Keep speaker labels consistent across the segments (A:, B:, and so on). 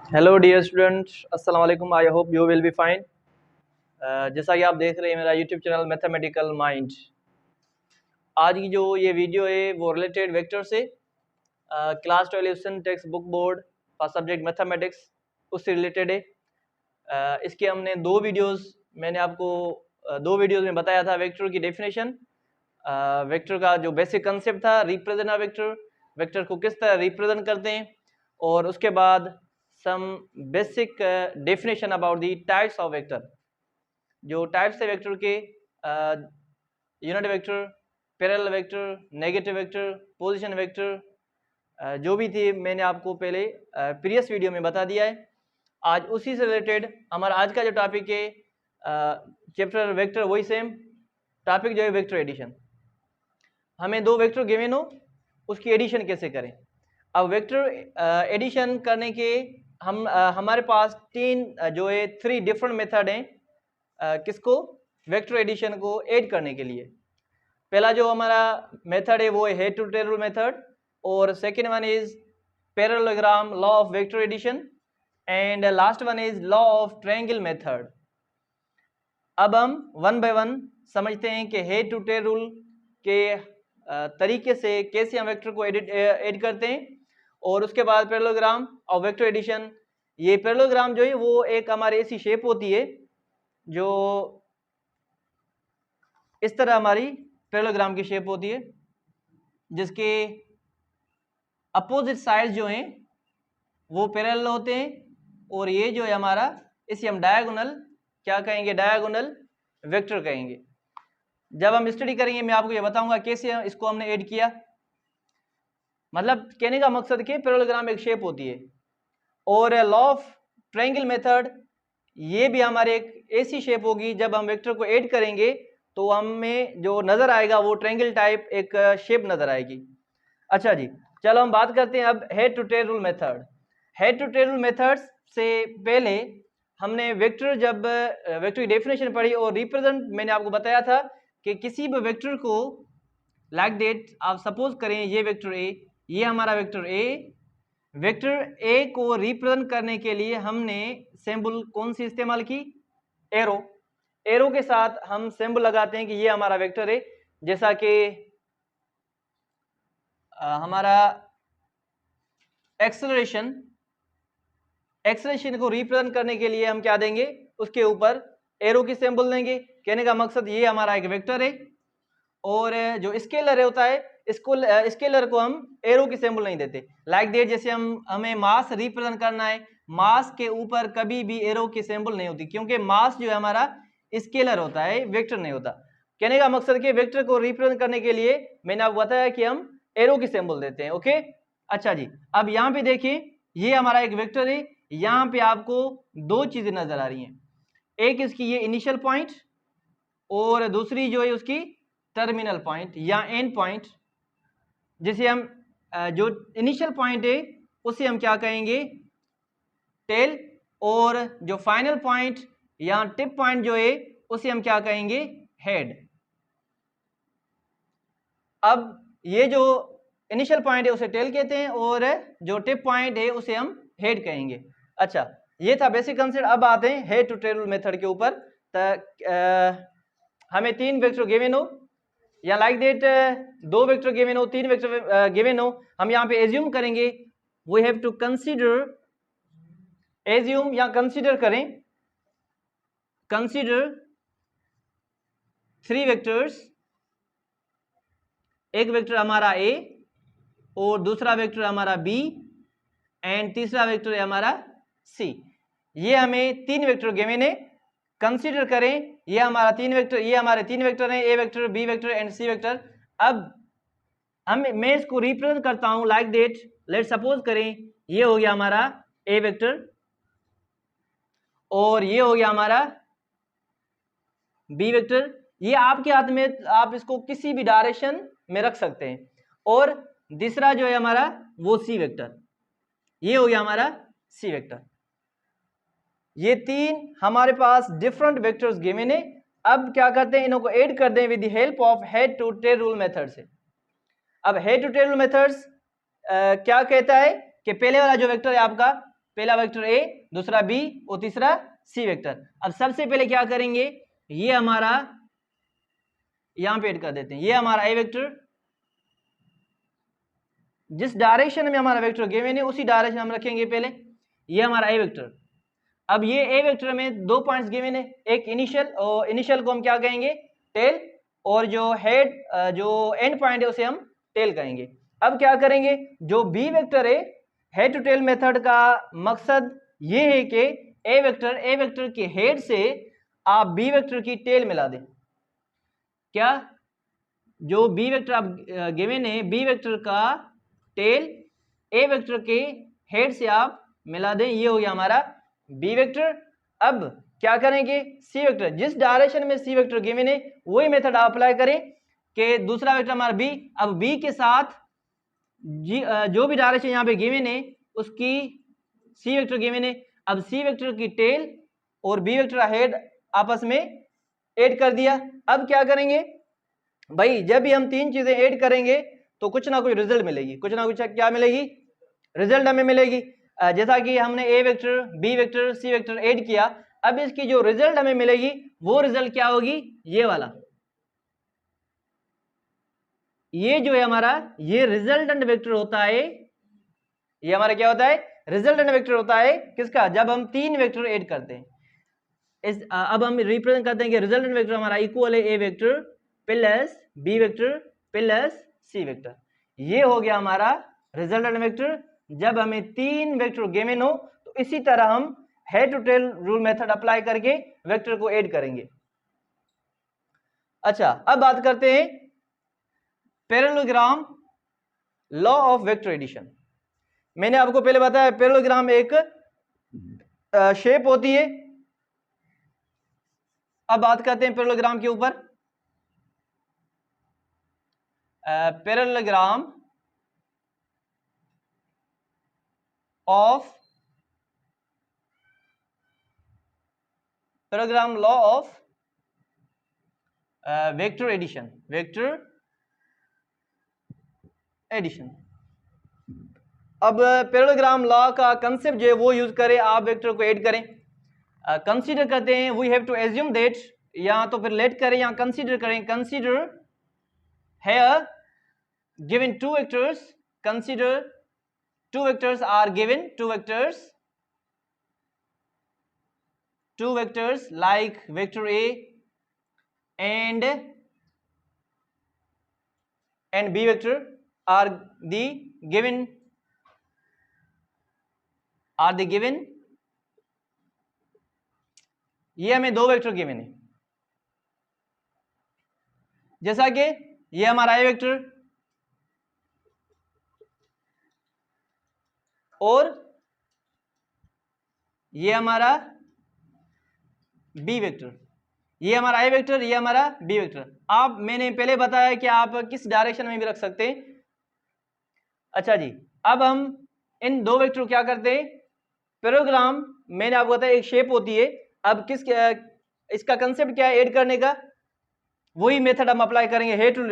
A: Hello dear students, अस्सलाम वालेकुम। I hope you will be fine. जैसा कि आप देख रहे हैं मेरा यूट्यूब चैनल मैथमेटिकल माइंड। आज की जो ये वीडियो है वो रिलेटेड वेक्टर से class 12 text book board for subject mathematics उससे रिलेटेड है। इसके हमने मैंने आपको दो वीडियोज़ में बताया था वेक्टर की डेफिनेशन, वेक्टर का जो बेसिक कंसेप्ट था, रिप्रेजेंट अ वेक्टर, वेक्टर को किस तरह रिप्रेजेंट करते हैं, और उसके बाद some basic definition about the types of vector. जो टाइप्स है वेक्टर के, unit vector, parallel vector, negative vector, position vector, जो भी थी मैंने आपको पहले प्रीवियस वीडियो में बता दिया है। आज उसी से रिलेटेड हमारा आज का जो टॉपिक है, चैप्टर वेक्टर, वही सेम टॉपिक जो है वेक्टर एडिशन। हमें दो वेक्टर गिवन हो, उसकी एडिशन कैसे करें। अब वेक्टर एडिशन करने के हमारे पास जो है थ्री डिफरेंट मेथड हैं किसको, वेक्टर एडिशन को ऐड करने के लिए। पहला जो हमारा मेथड है वो है head to tail rule method, और second one is parallelogram law of vector addition, and last one is law of triangle method. अब हम वन बाय वन समझते हैं कि हेड टू टेल रूल के तरीके से कैसे हम वेक्टर को ऐड करते हैं, और उसके बाद पैरेललोग्राम और वेक्टर एडिशन। ये पैरेललोग्राम जो है वो एक हमारी ऐसी शेप होती है जो इस तरह हमारी पैरेललोग्राम की शेप होती है, जिसके अपोजिट साइड जो हैं वो पैरेलल होते हैं, और ये जो है हमारा, इसे हम डायगोनल क्या कहेंगे, डायगोनल वेक्टर कहेंगे। जब हम स्टडी करेंगे मैं आपको ये बताऊंगा कैसे इसको हमने ऐड किया। मतलब कहने का मकसद कि पैरेललोग्राम एक शेप होती है, और लॉ ऑफ ट्रायंगल मेथड ये भी हमारे एक ऐसी शेप होगी, जब हम वेक्टर को ऐड करेंगे तो हमें जो नजर आएगा वो ट्रायंगल टाइप एक शेप नजर आएगी। अच्छा जी, चलो हम बात करते हैं अब head to tail rule method. Head to tail rule method से पहले हमने जब वेक्टर की डेफिनेशन पढ़ी और रिप्रेजेंट मैंने आपको बताया था कि किसी भी वेक्टर को लाइक दैट, आप सपोज करें ये वेक्टर ए, ये हमारा वेक्टर ए, वेक्टर ए को रिप्रेजेंट करने के लिए हमने सिंबल कौन सी इस्तेमाल की, एरो। एरो के साथ हम सिंबल लगाते हैं कि ये हमारा वेक्टर है। जैसा कि हमारा एक्सेलरेशन को रिप्रेजेंट करने के लिए हम क्या देंगे, उसके ऊपर एरो की सिंबल देंगे। कहने का मकसद ये हमारा एक वेक्टर है, और जो स्केलर होता है इसको, स्केलर को हम एरो की सिंबल नहीं देते। लाइक दैट, जैसे हमें मास रिप्रेजेंट करना है, मास के ऊपर कभी भी एरो की सिंबल नहीं होती, क्योंकि मास जो है हमारा स्केलर होता है, वेक्टर नहीं होता। कहने का मकसद कि वेक्टर को रिप्रेजेंट करने के लिए मैंने आपको बताया कि हम एरो की सिंबल देते हैं। ओके, अच्छा जी, अब यहाँ पे देखिए ये हमारा एक वेक्टर है। यहाँ पे आपको दो चीजें नजर आ रही हैं, एक इसकी ये इनिशियल पॉइंट, और दूसरी जो है उसकी टर्मिनल पॉइंट या एंड पॉइंट। जिसे हम जो इनिशियल पॉइंट है उसे हम क्या कहेंगे, टेल, और जो फाइनल पॉइंट या टिप पॉइंट जो है उसे हम क्या कहेंगे, हेड। अब ये जो इनिशियल पॉइंट है उसे टेल कहते हैं, और जो टिप पॉइंट है उसे हम हेड कहेंगे। अच्छा, ये था बेसिक कंसेप्ट। अब आते हैं हेड टू टेल मेथड के ऊपर। हमें तीन वेक्टर गिवन हो, या लाइक दैट दो वेक्टर गिवन हो, तीन वेक्टर गिवन हो, हम यहाँ पे एज्यूम करेंगे, we have to consider, assume या कंसीडर करें, कंसीडर थ्री वेक्टर्स। एक वेक्टर हमारा ए, और दूसरा वेक्टर हमारा बी, एंड तीसरा वेक्टर है हमारा सी। ये हमें तीन वेक्टर गिवन है, कंसीडर करें ये हमारा तीन वेक्टर, ये हमारे तीन वेक्टर हैं, A vector, B vector and C vector. अब मैं इसको रिप्रेजेंट करता हूं लाइक दैट, लेट सपोज करें ये हो गया हमारा ए वेक्टर, और ये हो गया हमारा बी वेक्टर। ये आपके हाथ में, आप इसको किसी भी डायरेक्शन में रख सकते हैं। और तीसरा जो है हमारा वो सी वेक्टर, ये हो गया हमारा सी वेक्टर। ये तीन हमारे पास डिफरेंट वेक्टर्स गिवन है। अब क्या करते हैं, इनको ऐड कर दें with the help of head to tail rule method से। अब head to tail rule methods क्या कहता है कि पहले वाला जो वेक्टर है आपका, पहला वेक्टर ए, दूसरा बी और तीसरा सी वेक्टर। अब सबसे पहले क्या करेंगे, ये हमारा यहां पे ऐड कर देते हैं, ये हमारा ए वेक्टर, जिस डायरेक्शन में हमारा वेक्टर गिवन है उसी डायरेक्शन हम रखेंगे पहले, ये हमारा ए वेक्टर। अब ये ए वेक्टर में 2 पॉइंट्स गिवन है, एक इनिशियल, और इनिशियल को हम क्या कहेंगे, टेल, और जो हेड जो एंड पॉइंट है उसे हम टेल कहेंगे। अब क्या करेंगे, जो बी वेक्टर है, हेड टू टेल मेथड का मकसद ये है कि ए वेक्टर के हेड से आप बी वेक्टर की टेल मिला दें। क्या, जो बी वेक्टर आप गिवन है, बी वेक्टर का टेल ए वेक्टर के हेड से आप मिला दें, ये हो गया हमारा बी वेक्टर। अब क्या करेंगे, सी वेक्टर, जिस डायरेक्शन में सी वेक्टर गिवन है वही मेथड आप अप्लाई करें कि दूसरा वेक्टर हमारा बी, अब बी के साथ जो भी डायरेक्शन यहाँ पे गिवन है उसकी सी वेक्टर गिवन है, अब सी वेक्टर की टेल और बी वेक्टर हेड आपस में ऐड कर दिया। अब क्या करेंगे भाई, जब भी हम 3 चीजें ऐड करेंगे तो कुछ ना कुछ रिजल्ट मिलेगी, कुछ ना कुछ क्या मिलेगी, रिजल्ट हमें मिलेगी। जैसा कि हमने ए vector, B vector, C vector add किया, अब इसकी जो रिजल्ट हमें मिलेगी वो रिजल्ट क्या होगी, ये वाला, ये जो है हमारा, ये रिजल्टेंट वेक्टर होता है, ये हमारा क्या होता है, रिजल्टेंट वेक्टर होता है किसका, जब हम 3 वेक्टर ऐड करते हैं। अब हम रिप्रेजेंट करते हैं कि रिजल्टेंट वेक्टर हमारा इक्वल है A vector plus B vector plus C vector. ये हो गया हमारा रिजल्टेंट वेक्टर जब हमें 3 वेक्टर गिवन हो, तो इसी तरह हम head to tail rule method apply करके वेक्टर को ऐड करेंगे। अच्छा, अब बात करते हैं parallelogram law of vector addition. मैंने आपको पहले बताया पैरेललोग्राम एक शेप होती है। अब बात करते हैं पैरेललोग्राम के ऊपर। Parallelogram law of vector addition, अब पैरेललोग्राम लॉ का कंसेप्ट जो है वो यूज करें, आप वेक्टर को ऐड करें। कंसीडर करते हैं, we have to assume that, या तो फिर लेट करें या कंसीडर करें, consider here given 2 vectors, consider 2 vectors are given, 2 vectors like vector A and B vector are the given, ये हमें 2 वेक्टर गिवन है, जैसा कि ये हमारा ए वेक्टर और ये हमारा बी वेक्टर, ये हमारा ए वेक्टर, ये हमारा बी वेक्टर। आप, मैंने पहले बताया कि आप किस डायरेक्शन में भी रख सकते हैं। अच्छा जी, अब हम इन 2 वेक्टर को क्या करते हैं, पैरेललोग्राम, मैंने आपको बताया एक शेप होती है। अब इसका कंसेप्ट क्या है, ऐड करने का, वही मेथड हम अप्लाई करेंगे। हेड टू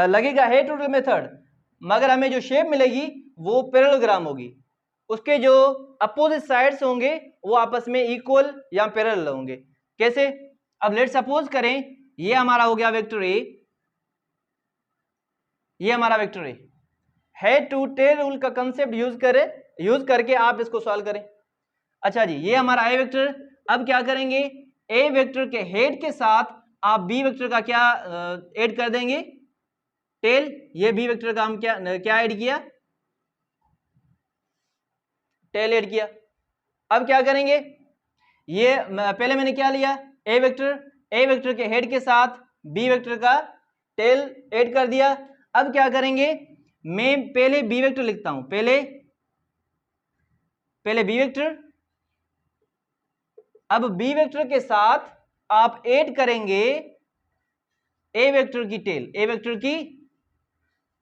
A: लगेगा हेड टू टेल मेथड, मगर हमें जो शेप मिलेगी वो पैरेललोग्राम होगी, उसके जो अपोजिट साइड्स होंगे वो आपस में इक्वल या पैरेलल होंगे। कैसे, अब लेट सपोज करें ये हमारा हो गया वेक्टर ए, ये हमारा vector A, head to tail rule का कंसेप्ट यूज करके आप इसको सॉल्व करें। अच्छा जी, ये हमारा ए वेक्टर, अब क्या करेंगे, ए वेक्टर के हेड के साथ आप बी वेक्टर का क्या ऐड कर देंगे, टेल। ये बी वेक्टर का हम क्या ऐड किया, टेल ऐड किया। अब क्या करेंगे, ये पहले मैंने क्या लिया, ए वेक्टर के हेड के साथ बी वेक्टर का टेल ऐड कर दिया। अब क्या करेंगे, मैं पहले बी वेक्टर लिखता हूं, पहले बी वेक्टर, अब बी वेक्टर के साथ आप ऐड करेंगे ए वेक्टर की टेल,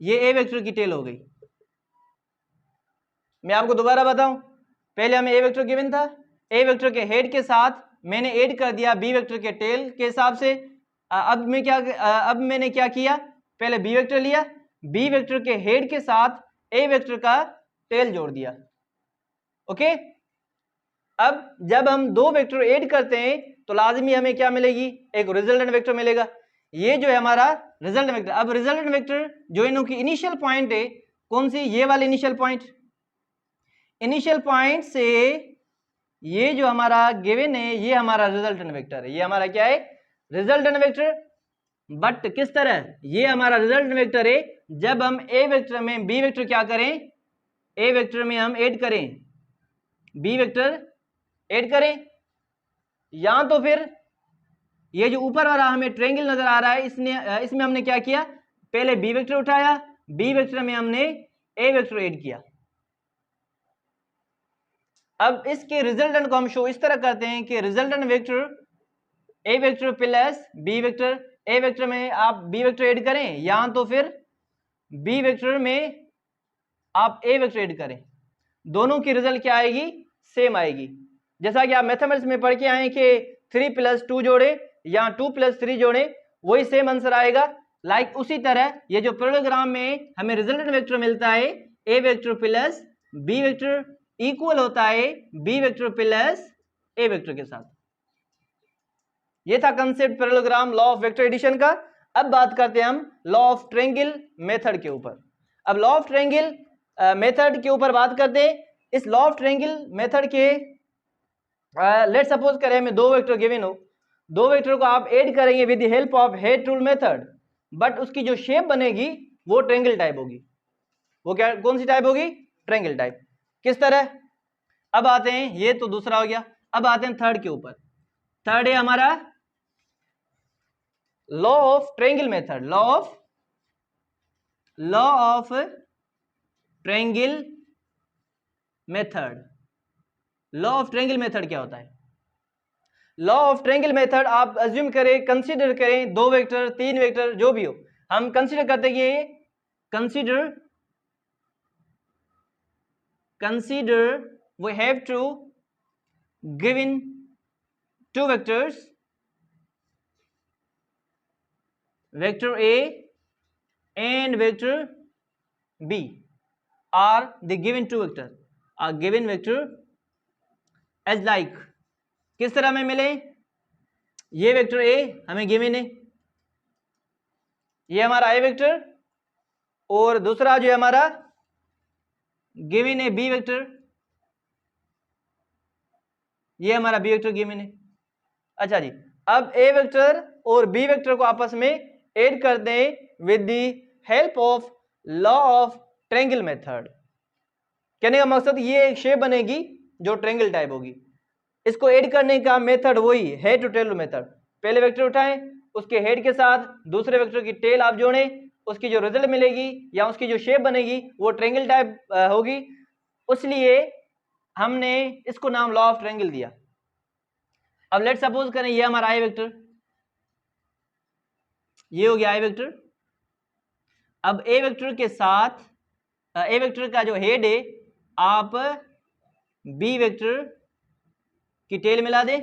A: ये ए वेक्टर की टेल हो गई। मैं आपको दोबारा बताऊं, पहले हमें ए वेक्टर गिवन था, ए वेक्टर के हेड के साथ मैंने ऐड कर दिया बी वेक्टर के टेल के हिसाब से। अब मैंने क्या किया, पहले बी वेक्टर लिया, बी वेक्टर के हेड के साथ ए वेक्टर का टेल जोड़ दिया। ओके, अब जब हम दो वेक्टर ऐड करते हैं तो लाजमी हमें क्या मिलेगी, एक रिजल्टेंट वेक्टर मिलेगा। ये जो है हमारा रिजल्टेंट वेक्टर। अब रिजल्टेंट वेक्टर जो इनों की इनिशियल पॉइंट है, कौन सी, ये वाली इनिशियल पॉइंट। इनिशियल पॉइंट से ये जो हमारा गिवन है ये हमारा रिजल्टेंट वेक्टर है। ये हमारा क्या है, रिजल्टेंट वेक्टर। बट किस तरह, ये हमारा रिजल्टेंट वेक्टर है जब हम ए वेक्टर में बी वेक्टर क्या करें, ए वेक्टर में हम ऐड करें, बी वेक्टर ऐड करें, या तो फिर ये जो ऊपर वाला हमें ट्रायंगल नजर आ रहा है इसमें हमने क्या किया, पहले बी वेक्टर उठाया, बी वेक्टर में हमने ए वेक्टर ऐड किया। अब इसके रिजल्टेंट को हम शो इस तरह करते हैं कि resultant vector A vector plus B vector, A vector में आप बी वेक्टर ऐड करें या तो फिर बी वेक्टर में आप ए वेक्टर ऐड करें, दोनों की रिजल्ट क्या आएगी, सेम आएगी। जैसा कि आप मैथमेटिक्स में पढ़ के आए कि 3 + 2 जोड़े या 2 + 3 जोड़े, वही सेम आंसर आएगा। लाइक उसी तरह ये जो पैरेललोग्राम में हमें रिजल्टेंट वेक्टर मिलता है A vector plus B vector equal होता है B vector plus A vector के साथ। ये था concept parallelogram, law of vector addition का। अब बात करते हैं हम लॉ ऑफ ट्रायंगल मेथड के ऊपर। अब लॉ ऑफ ट्रायंगल मेथड के ऊपर बात करते हैं। इस लॉ ऑफ ट्रायंगल मेथड के लेट सपोज करें हमें दो वेक्टर गिवन हो, दो वेक्टर को आप ऐड करेंगे with the help of head rule method, but उसकी जो शेप बनेगी वो ट्रायंगल टाइप होगी। वो क्या, कौन सी टाइप होगी, ट्रायंगल टाइप। किस तरह, अब आते हैं, ये तो दूसरा हो गया, अब आते हैं थर्ड के ऊपर। थर्ड है हमारा law of triangle method. Law of triangle method. Law of triangle method क्या होता है, लॉ ऑफ ट्रायंगल मेथड आप अज्यूम करें, कंसीडर करें, दो वेक्टर, तीन वेक्टर, जो भी हो, हम कंसीडर करते हैं कि consider we have to given two vectors, vector A and vector B are the given two vectors, are given vector as like, किस तरह में मिले, ये वेक्टर A हमें गिवन है, ये हमारा A वेक्टर, और दूसरा जो है हमारा गिवन है बी वेक्टर, ये हमारा बी वेक्टर गिवन है। अच्छा जी, अब ए वेक्टर और बी वेक्टर को आपस में ऐड कर दें with the help of law of triangle method. कहने का मकसद ये एक शेप बनेगी जो ट्रायंगल टाइप होगी। इसको ऐड करने का मेथड वही हेड टू टेल मेथड। पहले वेक्टर उठाएं, उसके हेड के साथ दूसरे वेक्टर की टेल आप जोड़ें, उसकी जो रिजल्ट मिलेगी या उसकी जो शेप बनेगी वो ट्रायंगल टाइप होगी। इसलिए हमने इसको नाम लॉ ऑफ ट्रायंगल दिया। अब लेट सपोज करें ये हमारा आई वेक्टर, ये हो गया आई वेक्टर। अब ए वेक्टर के साथ ए वेक्टर का जो हेड है आप बी वेक्टर की टेल मिला दें।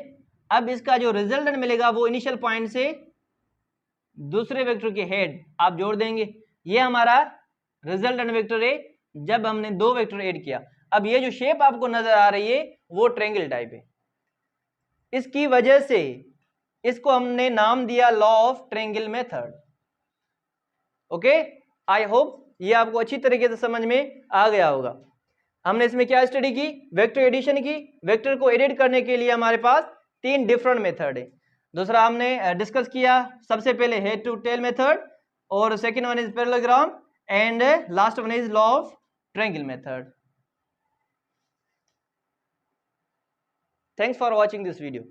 A: अब इसका जो रिजल्टेंट मिलेगा वो इनिशियल पॉइंट से दूसरे वेक्टर के हेड आप जोड़ देंगे। ये हमारा रिजल्टेंट वेक्टर है जब हमने दो वेक्टर ऐड किया। अब ये जो शेप आपको नजर आ रही है वो ट्रायंगल टाइप है। इसकी वजह से इसको हमने नाम दिया law of triangle method. Okay, I hope ये आपको अच्छी तरीके से समझ में आ गया होगा। हमने इसमें क्या स्टडी की, वेक्टर एडिशन की। वेक्टर को एडिट करने के लिए हमारे पास तीन डिफरेंट मेथड है। दूसरा हमने डिस्कस किया सबसे पहले हेड टू टेल मेथड, और second one is parallelogram, and last one is law of triangle method. Thanks for watching this video.